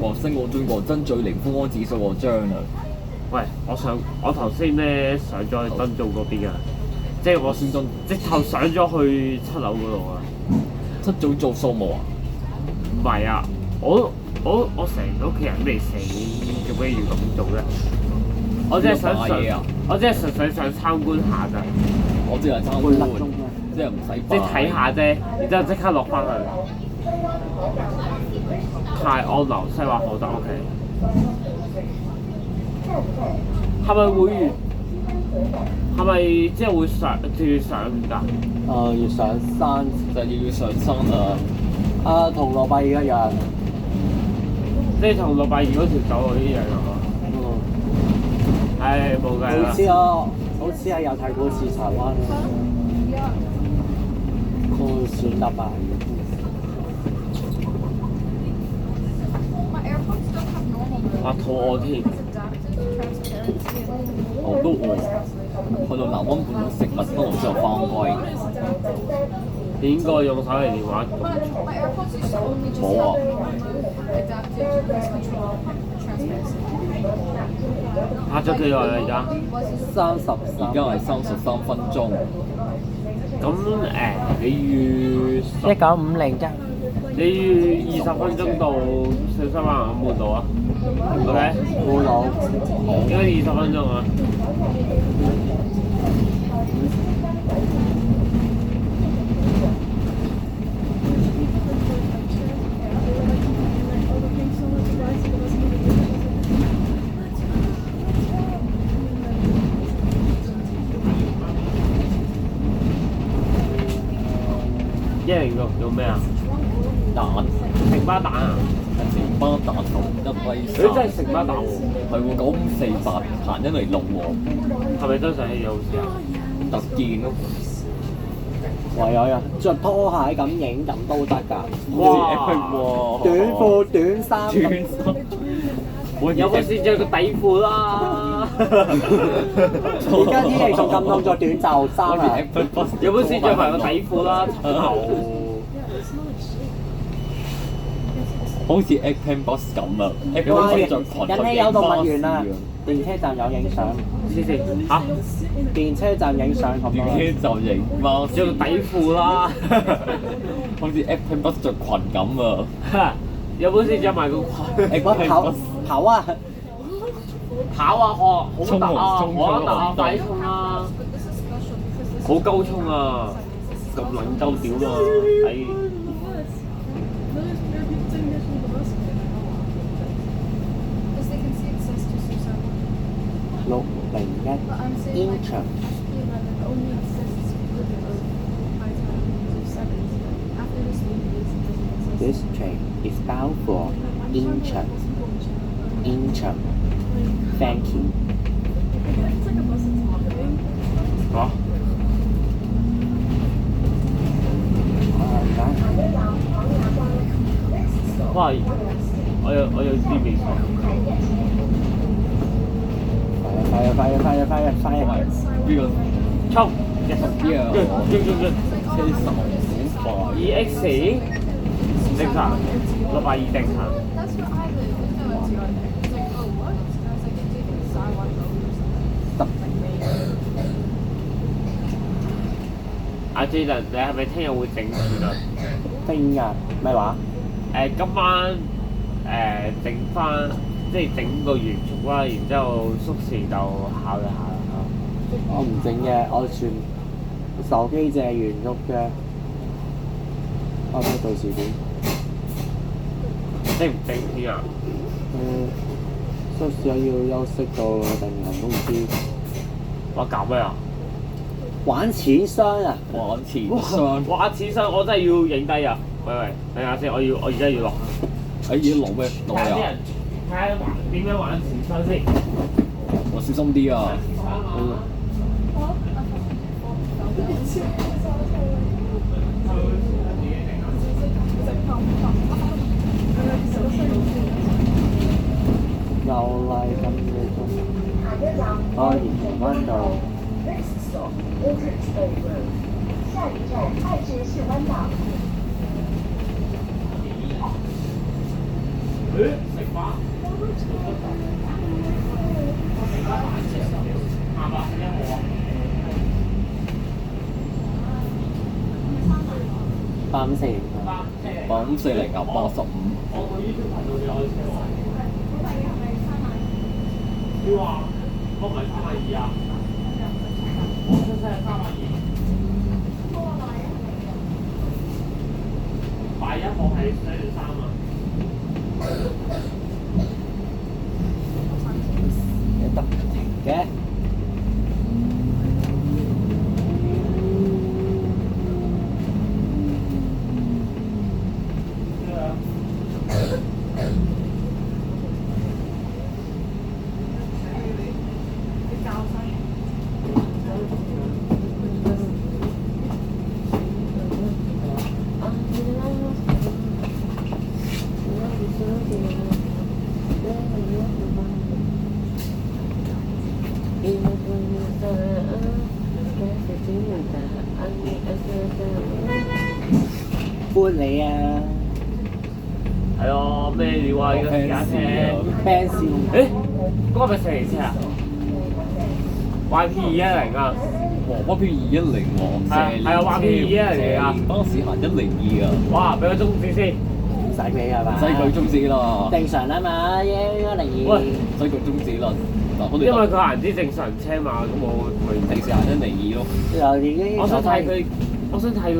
哇！升我中國真最零風安指數我張啊！喂，我頭先咧上咗去燈組嗰邊啊，即係我先真直頭上咗去7樓嗰度啊。七組做數目啊？唔係啊，我成屋企人未死，做咩要咁做咧？我只係想我只係純粹想參觀下咋。我只係參觀，即係唔使即係睇下啫，然之後即刻落翻去。泰安樓西華河就 OK。係咪會？係咪即係會上㗎？要上山就要上山啊！同羅伯一樣。即係同682嗰條走路一樣啊嘛。唉，冇計啦。好似係有睇過次柴灣佢選得吧。我肚餓添。我都餓，去到南灣半島食麥當勞之後翻歸。你應該用手提電話咁冇啊！拍咗幾耐啦而家33。而家係33分鐘。咁你預1950啫。你預20分鐘到小西灣河半島啊 ？OK。半島。應該20分鐘啊。106做咩啊？蛋，成巴蛋啊！成巴蛋同一威佢真係成巴蛋喎。係喎，9548行一嚟龍喎。係咪真係有事啊？特見咯。唯有人着拖鞋咁影咁都得㗎。哇！短褲短衫。有冇試着個底褲啦？而家天氣仲咁凍，着短袖衫啊！有冇試着埋個底褲啦？好似 Egg Box 咁啊！引起有動物園啊！電車站有影相。試試嚇？電車站影相咁電車就影貓，着個底褲啦！好似 Apple Bus 着裙咁啊！有本事着埋個裙。我跑啊！跑啊！好突啊！衝好突啊！衝快啲衝啊！好鳩衝啊！咁撚鳩屌啊！係。601 inch。This train is bound for Incheon. Incheon. Thank you. 嚇！哇！我有啲未錯。快啊！呢個衝！一呢個車手好快。EX 正常，620正常。阿 Jaden，你係咪聽日會整住啊？聽日咩話？今晚整翻，即係整個圓速啦，然之後縮時就考一下啦。我唔整嘅，我全手機淨係原喐嘅。我睇到時點？整唔整先啊？宿舍要休息到定人工知。我搞咩啊？玩錢箱啊！玩錢箱，哇！此生我真係要影低啊！喂，等下先，我而家要落。而家攞咩攞啊？睇下啲人睇下點樣玩此生先。我小心啲啊！又嚟咁嘅鐘，我沿荃灣道。下一站爱知市湾岛。食飯。啱啊！一號啊。850840啊，85。我個 YouTube 頻道就有車喎。你話我唔係320啊？我出聲係320。815係423啊。你得停嘅。搬你啊！係咯，咩料啊？而家私家車。Benz 誒，嗰個係咪404車啊？YP210啊！哇！YP210喎，係啊，YP210嚟㗎。當時行102啊！哇！俾個中指先。唔使俾係嘛？唔使舉中指啦，正常啊嘛，102。喂，唔使舉中指啦。嗱，我哋因為佢行啲正常車嘛，咁我咪平時行102咯。又已經。我想睇佢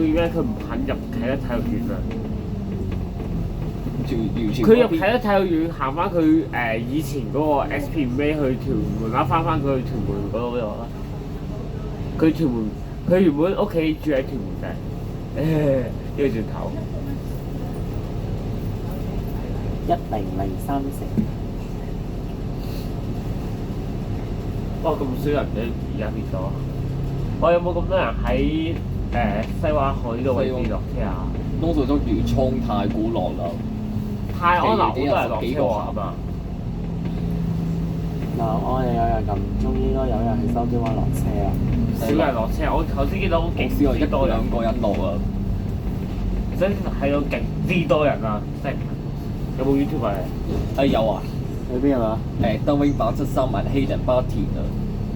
點解佢唔肯入啟德體育園啊？佢入啟德體育園行翻佢以前嗰個 SP5A 去屯門啦，翻佢去屯門嗰度啦。佢原本屋企住喺屯門嘅，呢個轉頭。1003城。哇！咁少人嘅而家變咗。我有冇咁多人喺西灣河呢度位置落車啊？多數都元涌太古樂啦。泰安樓好多人落車喎，係嘛？嗱，我哋有人咁中，應該有人喺筲箕灣落車啊！少人落車，我頭先見到極少人多人， 1-2個人落啊！真係有極之多人啊！即係有冇 YouTube 啊？有啊！去邊係嘛？德榮873埋希人巴田啊！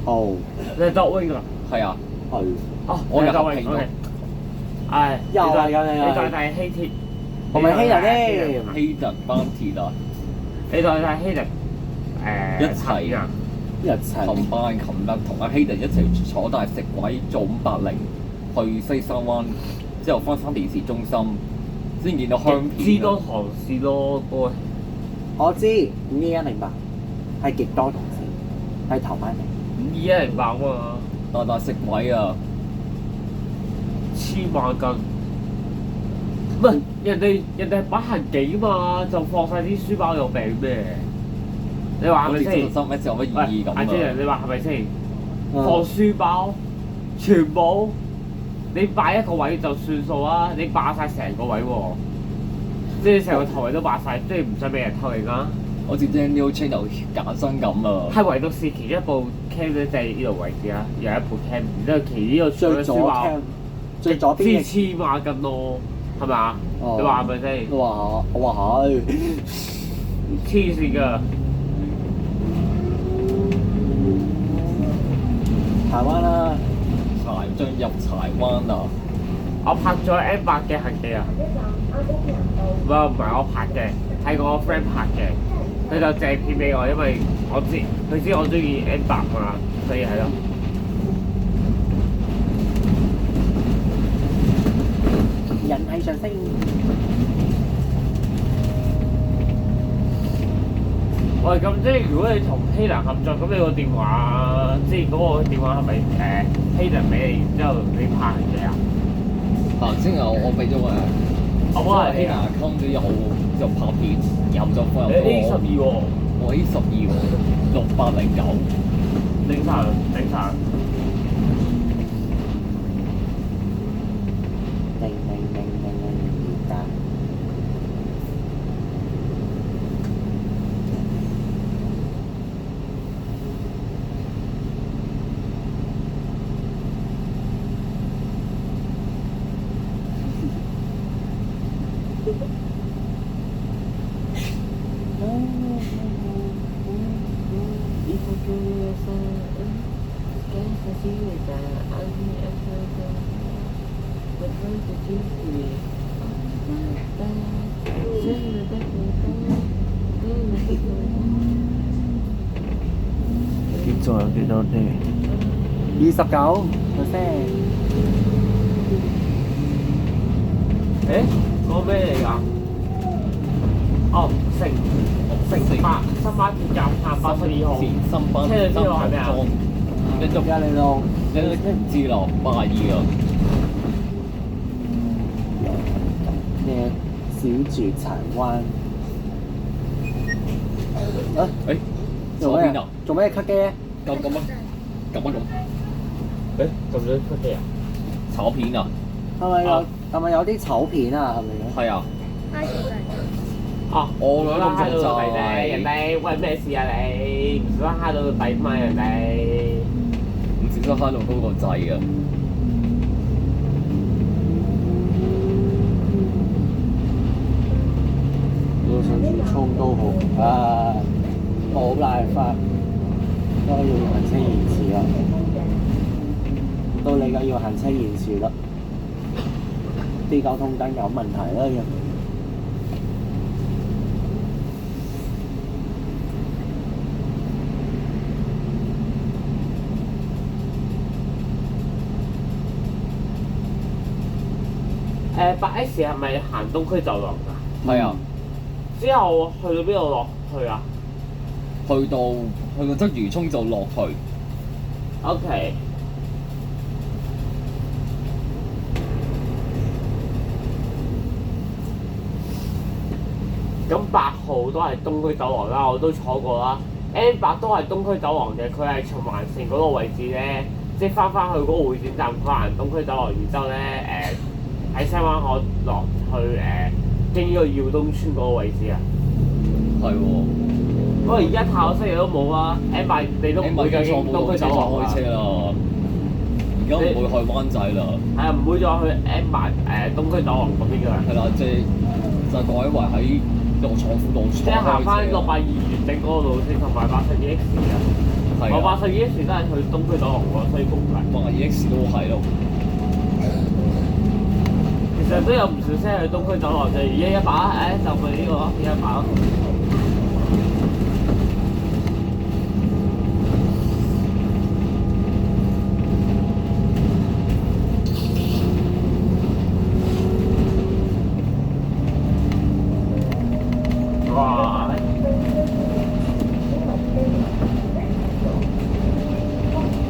哦，你係德榮㗎？係啊！係。哦，我係德榮入評，OK。唉，又係咁樣你再睇希鐵，我咪希人添，希特班鐵啊，你再睇希特一齊啊，一齊琴班琴日同阿希特一齊坐大食鬼做580去西沙灣，之後翻電視中心先見到香片啊。知多唐氏咯，嗰個我知5108係極多同事，係頭班嚟。 5108啊嘛，大食鬼啊！黐孖筋。唔係人哋係擺行幾嘛，就放晒啲書包入病咩？你話係咪先？心一次有乜意義咁阿 J 啊？你話係咪先？放書包，全部你擺一個位就算數啊！你霸晒成個位喎，即係成個頭位都霸晒，即係唔想俾人偷嚟啦。好似 Daniel Channel 揀身咁啊！係唯獨是其中一部 cam 咧，就係呢度位置啦，有一部 cam，然之後其呢個最左 cam，最左邊嘅黐孖筋咯，係咪啊？哦你話係咪先？我話係黐線㗎！台灣啦，進入柴灣啊！我拍咗 M8嘅痕跡啊！唔係我拍嘅，係我 friend 拍嘅。佢就借片俾我，因為佢知我中意 M8嘛，所以係咯。人氣上升。喂，咁即係如果你同希蘭合作，咁你個電話，即係嗰個電話係咪希蘭俾你，然之後你拍嘅啊？先我俾咗我幫人希拿 account 咗有拍片，然後就放入A12喎，我 A12喎，6809。凌晨。仲有幾多呢？29%。嗰個咩嚟㗎？哦，新巴鐵站站82號。新班車你知道係咩啊？一喐而家你咯，唔知咯，82啊！咩小住柴灣？左邊啊！做咩 cut 機咧？咁啊！咁。撳咗出機啊？炒片啊！係咪有啲醜片啊？係咪？係啊！哦，我覺得蝦到就個底啫，人哋喂咩事啊你？唔小心蝦到個底嘛人哋。唔小心蝦到高個掣啊！要上住衝都好啊！冇辦法，都要行車延遲啦。到你嘅要行車延遲啦，啲交通燈有問題啦。8S 係咪行東區走廊㗎？係啊！之後去到邊度落去啊？去到鰂魚涌就落去。OK。咁8號都係東區走廊啦，我都坐過啦。M8 都係東區走廊嘅，佢係循環線嗰個位置咧，即係翻去嗰個會展站，佢行東區走廊，然之後咧喺西灣河落去經呢個耀東村嗰個位置啊。係喎。不過而家太可惜嘢都冇啦 ，M8 你都唔會再經東區走廊開車啦，而家唔會去灣仔啦。係啊，唔會再去 M8 東區走廊嗰邊㗎啦。係啦，即係就改為喺羅廠輔道。即係行翻682元定嗰個路線同埋82X 啊。我82X 都係去東區走廊喎，所以公計。82X 都係咯。實都有唔少車去東區走廊，就而家100啦，就去呢個咯，而家100咯。哇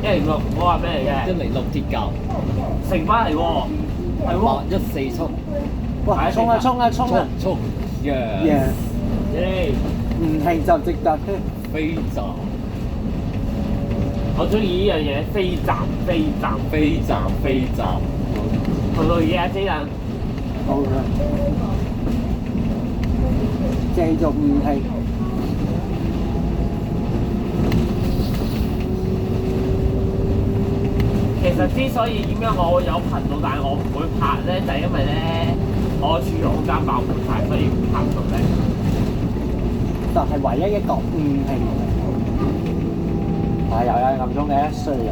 ！106，我話咩嚟嘅？106鐵甲，乘翻嚟喎，係喎。8147，哇！衝啊衝啊衝啊！衝耶！耶！唔停就值得。飛站，我中意呢樣嘢，飛站飛站飛站飛站，去到而家飛站。好嘅，繼續唔停。其實之所以點解我有頻道，但係我唔會拍咧，就係因為咧我儲藏空間爆滿晒，所以唔拍到咧。就係唯一一個唔停。係有人撳鐘嘅，需要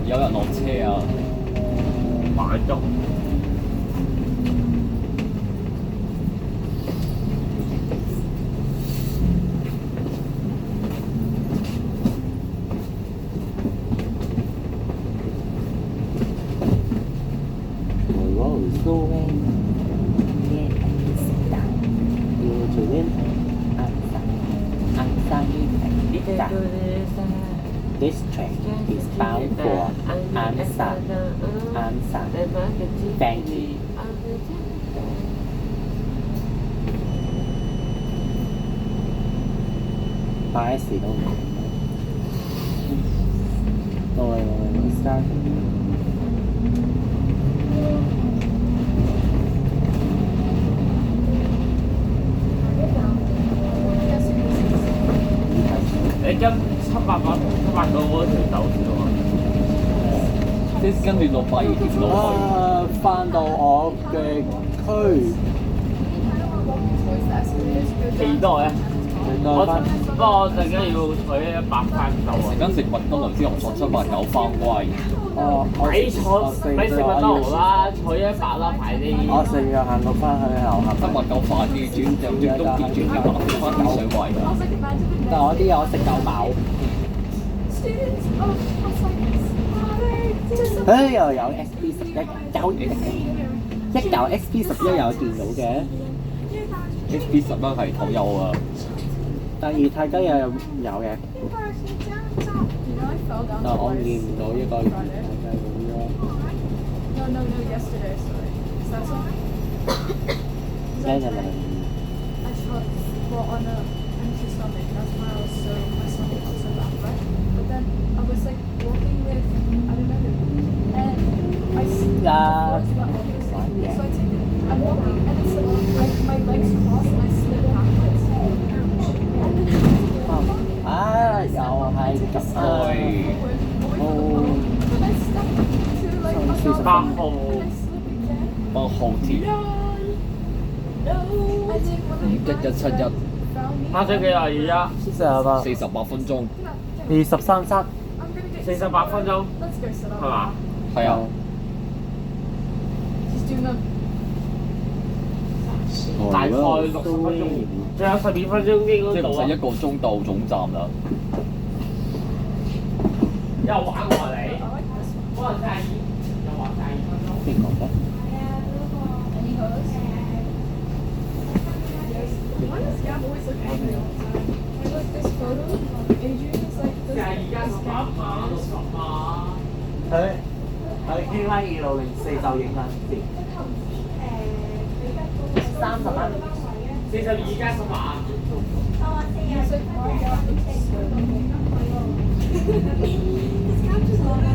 有人落車啊！慢鐘。This train is bound for Ansan. Thank you. 8S 都唔停。到嚟start。你跟788到嗰條走線喎，即係跟住落8條路去。翻到我嘅區，期待啊！不過我陣間要取100翻到啊！陣間食麥當勞之後坐789翻歸。咪食麥當勞啦，取100啦，快啲！我成日行到翻去樓下。789快啲轉就轉東鐵轉嘅翻天水圍。但係我啲嘢我食夠飽。又有 SP11，有SP11有電腦嘅。SP11系統有啊。第二泰雞又有嘅。但我見唔到一個泰雞咁樣。No, yesterday, sorry. Is that something? No. I took, well, on a empty stomach, that's why my stomach was so bad, right? But then I was like walking with, I don't know who, and I see the floor is about obvious, so I take it, I'm walking, and it's like, my legs cross and I slip backwards. And then又係咁啊！But I stepped into like a She's and back I home. slip again. 8號鐵I think one of you guys 1171 found me. 拍咗幾耐而家48分鐘。23塞。 ？48分鐘Let's go sit up. 係嘛？係啊。 Just doing the 大概60分鐘，仲有12分鐘應該到啊！即係唔使1個鐘到總站啦。又玩我啊你？可能42，又玩42分鐘。邊個嘅？ any hose. Why does Gab always look angry all the time? I look this photo. Adrian is like this. 42加18嘛，60嘛。佢傾翻2604就影緊先。30蚊。42加18。He's like, oh my God, it's so This Gab just looks like I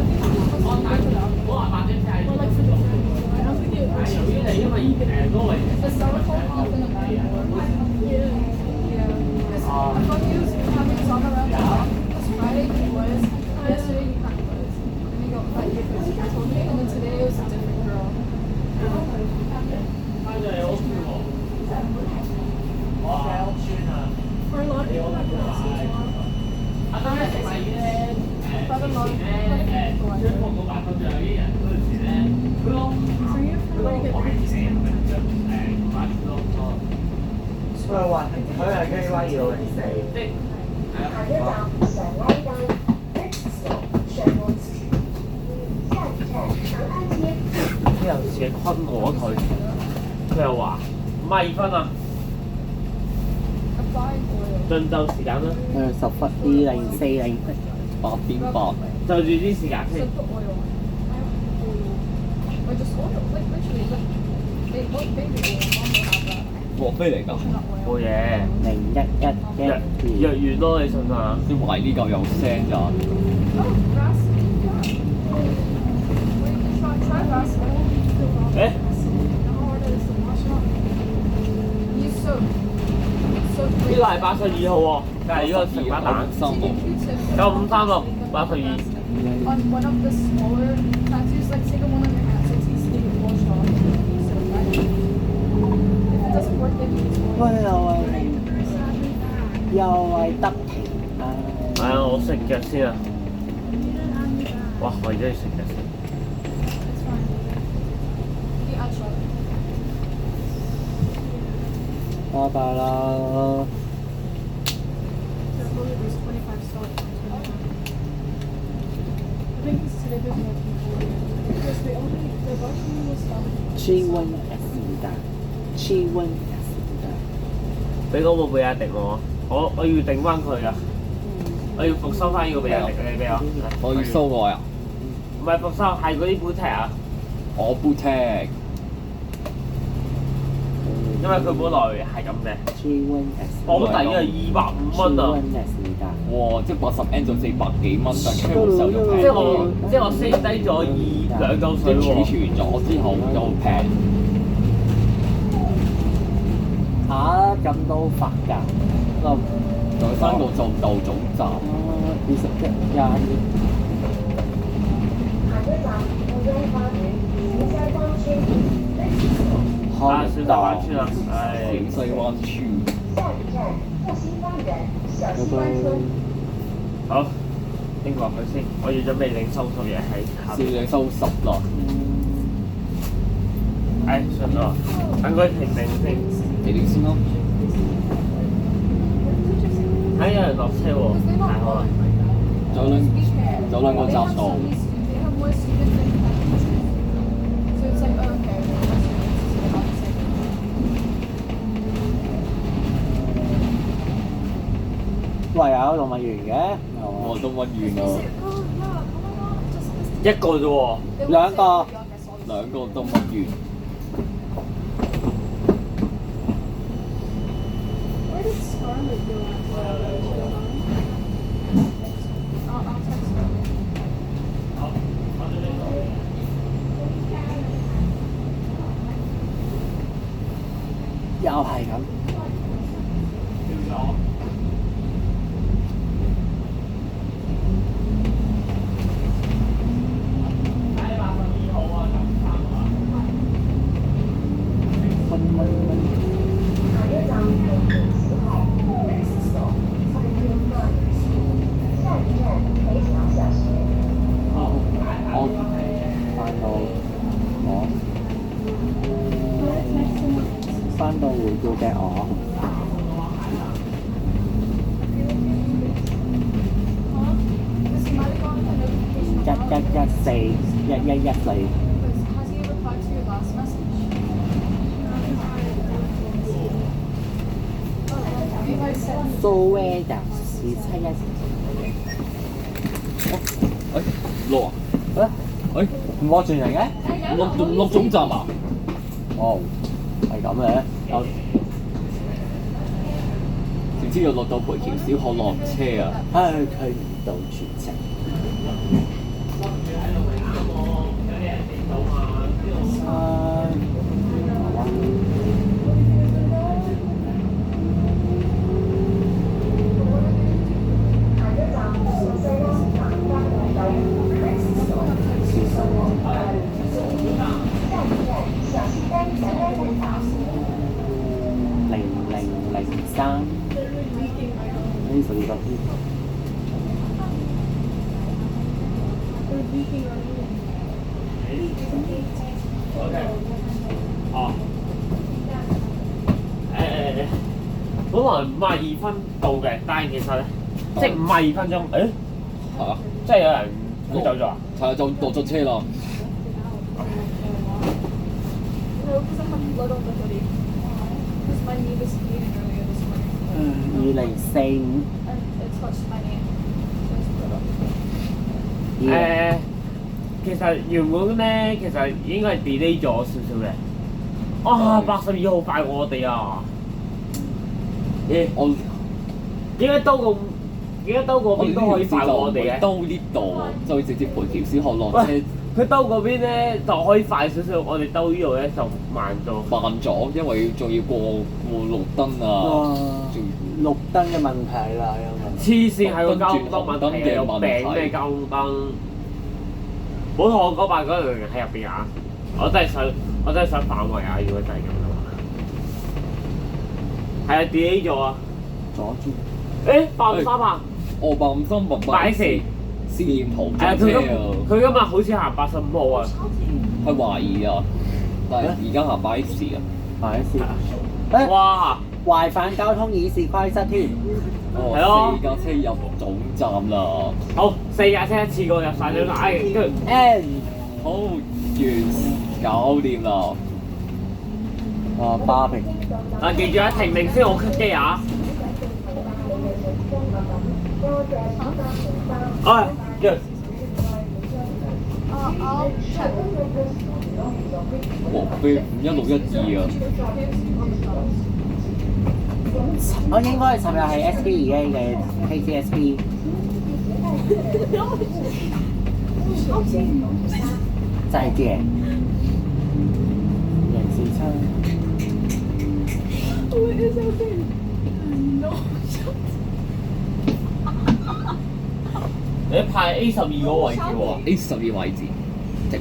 think he just wants to look it up. 我話8張車係 Or like for the friend. I don't think it 由於你因為多嚟 The styrofoam off in the back. Yeah. Because I thought he was having his arm around the top. Because Friday he was. Yesterday he kind of was. And he got like because he told me. And then today it was a different girl. 翻咗嚟好舒服。哇！好酸啊！ For a lot of people that girl is too long. 阿當咧食米咧，But a lot of people 張鋪個白粉醬有啲人嗰陣時咧，佢攞佢話佢係雞威要嚟死。下一站上拉登 Next stop 上岸street。下一站长安街。之後自己昆我佢又話米分啊， Applying oil. 進就時間啦， 10:408:8。就住啲時間 So 先。 put oil on. I don't have oil. Or just oil. Like literally, like they put baby oil. Mom will have that. 莫非嚟㗎？ Coconut 冇 oil. 嘢， 011藥丸咯，你信唔信啊？啲懷呢嚿有聲咋？ Oh, Vaseline. Yeah. Wait, try Vaseline. 誒， How hard it is to wash up. Use soap. Soap. 呢個係82號喎，但係呢個成班蛋3號。 9536 82。 On one of the smaller tattoos, like take one on your hand, so it's easy to get washed off. So, right? If it doesn't work, then you use oil. 喂，又係得平啊！係啊，我食腳先啊！哇，我而家要食腳先。 It's fine. The outro. 拜拜啦！ There's 25 stars. I think it's today there's more people. Because the Russian was done. 氣温係是的，氣温係是的。俾嗰部比亞迪我，我要頂翻佢啊！我要復收翻呢個比亞迪你俾我。我要收我啊！唔係復收，係嗰啲本踢啊！我 boutique 因為佢本來係咁嘅。氣温係是的。保底啊250蚊啊！氣温係是的。哇！即係80N 就400幾蚊，但係 travel 時候仲平即係我 save 低咗2嚿水即係儲喎。存咗之後又平。嚇咁都發㗎？咁在山度做豆總站， 21日。下一站無憂花園小西灣村 Next stop。啊，小大灣村啊，唉，小西灣村。下一站復興花園小西灣村。好，拎過去先，我要準備領收數嘢喺下邊。少兩收10啦，唉，順咯，等佢停定先。你點先咯？睇有人落車喎，太好啦！仲有兩個They 匝 have 道 so。many students. They have more students than faculty. So it's like, oh, okay, well, more students is about the same. 喂，有動物園嘅，我都屈遠啊， Oh, yeah, oh my god, just 一個啫喎， they will 兩 say, 個 oh, yeah, okay, sorry. 兩個都屈遠。 Where did Scarlett go? I'll text her. 又係咁。下一站係平時號 Next stop 福建花園下一站北橋小學。我翻到回顧嘅我， Because he might have gotten a notification. 1114 1114。 Has he replied to your last message? Maybe I sent 蘇威就271。誒落啊！啊？誒唔我轉嚟嘅？落總站啊！哦，係咁嘅。有點知要落到培橋小學落車啊！唉，佢唔到全程。下一站小西灣南灣路 Next stop 下一站小西灣南灣路0003。呢12個添。 哦，本來52分到嘅，但係其實咧，即係52分鐘，嚇，即係有人佢走咗啊？係啊，就落咗車啦。 No, because I had blood on the hoodie. Because my knee was bleeding earlier this morning. 2045 And it touched my knee. So it's blood on the hoodie. 其實原本咧，其實應該係 delay 咗少少嘅。哇，82好快過我哋啊！我點解兜個邊都可以快過我哋嘅？兜呢度就會直接陪條小學落車。佢兜嗰邊咧就可以快少少，我哋兜呢度咧就慢咗。慢咗，因為仲要過綠燈啊！哇仲綠燈嘅問題啦，因為黐線係個交通燈問題，有病咩交通燈？唔好同我講話嗰樣嘢喺入邊啊！我真係想反胃啊！如果真係咁嘅話，係啊 delay 咗啊！阻住。853啊！我853或814試驗途係啊！中車啊！佢今日好似行85號啊！係懷疑啊，但係而家行8 S 啊，快一試。哇！違反交通議事規則添。係咯4架車入總站啦，好4架車一次過入晒咗啦，跟住 N 好完搞掂啦。啊巴平。啊記住啊，停定先，我 cut 機啊！哎，跟 I'll check. 黃飛51612啊，我應該尋日係 SB2A 嘅 KTSB。再見。047。 Oh, it is okay. No. 你派 A12個位置喎。 A12位置，直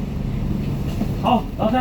好，攞聲。